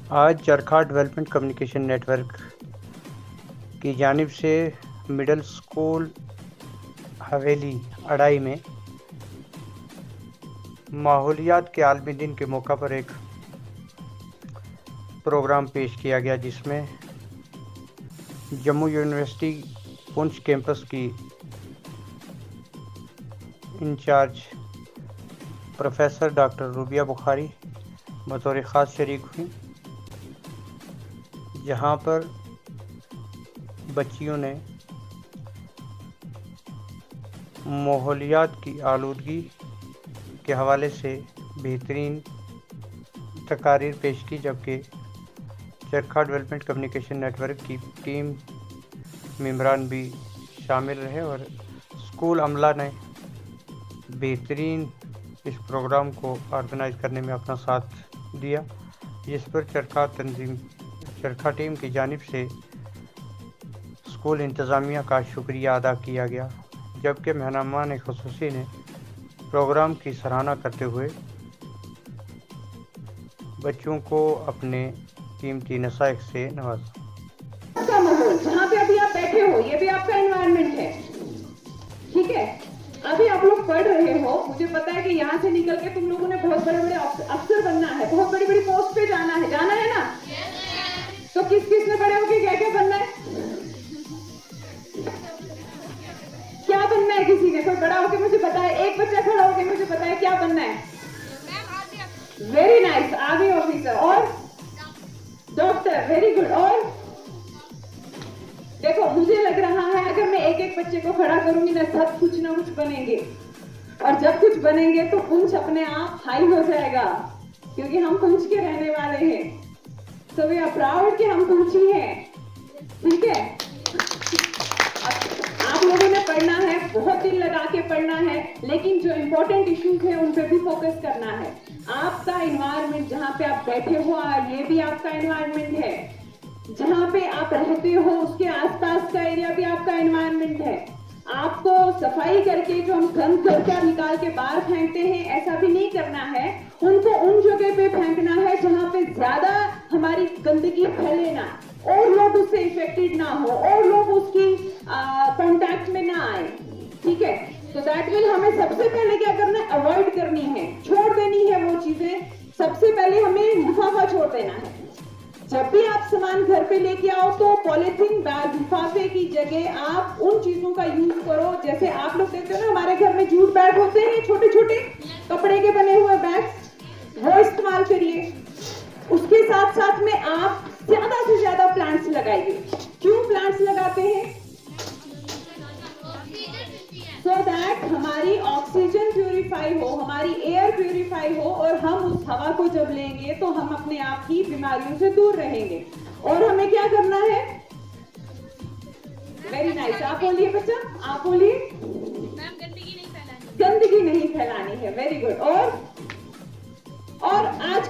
आज चरखा development communication network की जानिब से मिडिल स्कूल हवेली अड़ाई में माहौलियात के आलमी दिन के मौका पर एक प्रोग्राम पेश किया गया, जिसमें जम्मू यूनिवर्सिटी पुंछ कैंपस की incharge professor doctor Rubiya Bukhari बतौर ख़ास शरीक हुई, जहां पर बच्चियों ने माहौलियात की आलूदगी के हवाले से बेहतरीन तकारीर पेश की, जबकि चरखा डेवलपमेंट कम्युनिकेशन नेटवर्क की टीम मेंबरान भी शामिल रहे और स्कूल अमला ने बेहतरीन इस प्रोग्राम को ऑर्गेनाइज करने में अपना साथ दिया, जिस पर चरखा टीम की जानिब से स्कूल इंतज़ामिया का शुक्रिया अदा किया गया। जबकि मेहमान ख़ुसूसी ने प्रोग्राम की सराहना करते हुए बच्चों को अपने कीमती नसाइख से नवाजा। का माहौल जहाँ पे अभी आप बैठे हो, ये भी आपका एनवायरनमेंट है, ठीक है। अभी आप लोग पढ़ रहे हो, मुझे पता है कि यहाँ से निकल के तुम लोगों ने बहुत बड़े बड़े अफसर बनना है, बहुत बड़ी बड़ी पोस्ट पे जाना है ना। तो किस किस ने बड़े होके क्या क्या बनना है, क्या बनना है? किसी ने कोई बड़ा होके मुझे बताए, एक बच्चा खड़ा होके मुझे बताए क्या बनना है। वेरी नाइस, आर्मी ऑफिसर और डॉक्टर, वेरी गुड। और देखो, मुझे लग रहा है अगर मैं एक एक बच्चे को खड़ा करूंगी ना, सब कुछ ना कुछ बनेंगे, और जब कुछ बनेंगे तो पुंछ अपने आप हाई हो जाएगा, क्योंकि हम पुंछ के रहने वाले हैं। सो वी आर प्राउड कि हम पुंछी हैं, ठीक है। आप लोगों ने पढ़ना है, बहुत दिल लगा के पढ़ना है, लेकिन जो इंपॉर्टेंट इश्यूज है उन पे भी फोकस करना है। आपका एनवायरनमेंट जहाँ पे आप बैठे हो, ये भी आपका एनवायरनमेंट है। जहाँ पे आप रहते हो उसके आसपास का एरिया भी आपका एनवायरनमेंट है। आपको सफाई करके जो हम गंद कचरा निकाल के बाहर फेंकते हैं, ऐसा भी नहीं करना है। उनको उन जगह पे फेंकना है जहाँ पे ज्यादा हमारी गंदगी फैले ना, और लोग उससे इफेक्टेड ना हो, और लोग उसकी कांटेक्ट में ना आए, ठीक है। तो दैट विल हमें सबसे पहले क्या करना है, अवॉइड करनी है, छोड़ देनी है वो चीजें। सबसे पहले हमें लिफाफा छोड़ देना है। जब भी आप सामान घर पे लेके आओ तो पॉलिथीन बैग, लिफाफे की जगह आप उन चीजों का यूज करो। जैसे आप लोग देखते हो ना, हमारे घर में जूट बैग होते हैं, छोटे छोटे कपड़े के बने हुए बैग, वो इस्तेमाल करिए। उसके साथ साथ में आप ज्यादा से ज्यादा प्लांट्स लगाइए। क्यों प्लांट्स लगाते हैं? सो दैट हमारी ऑक्सीजन प्यूरिफाई हो, हमारी एयर प्यूरिफाई हो, और हम उस हवा को जब लेंगे तो हम अपने आप की बीमारियों से दूर रहेंगे। और हमें क्या करना है? वेरी नाइस, आप बोलिए बच्चा, आप बोलिए। गंदगी नहीं फैलानी है, वेरी गुड। और आज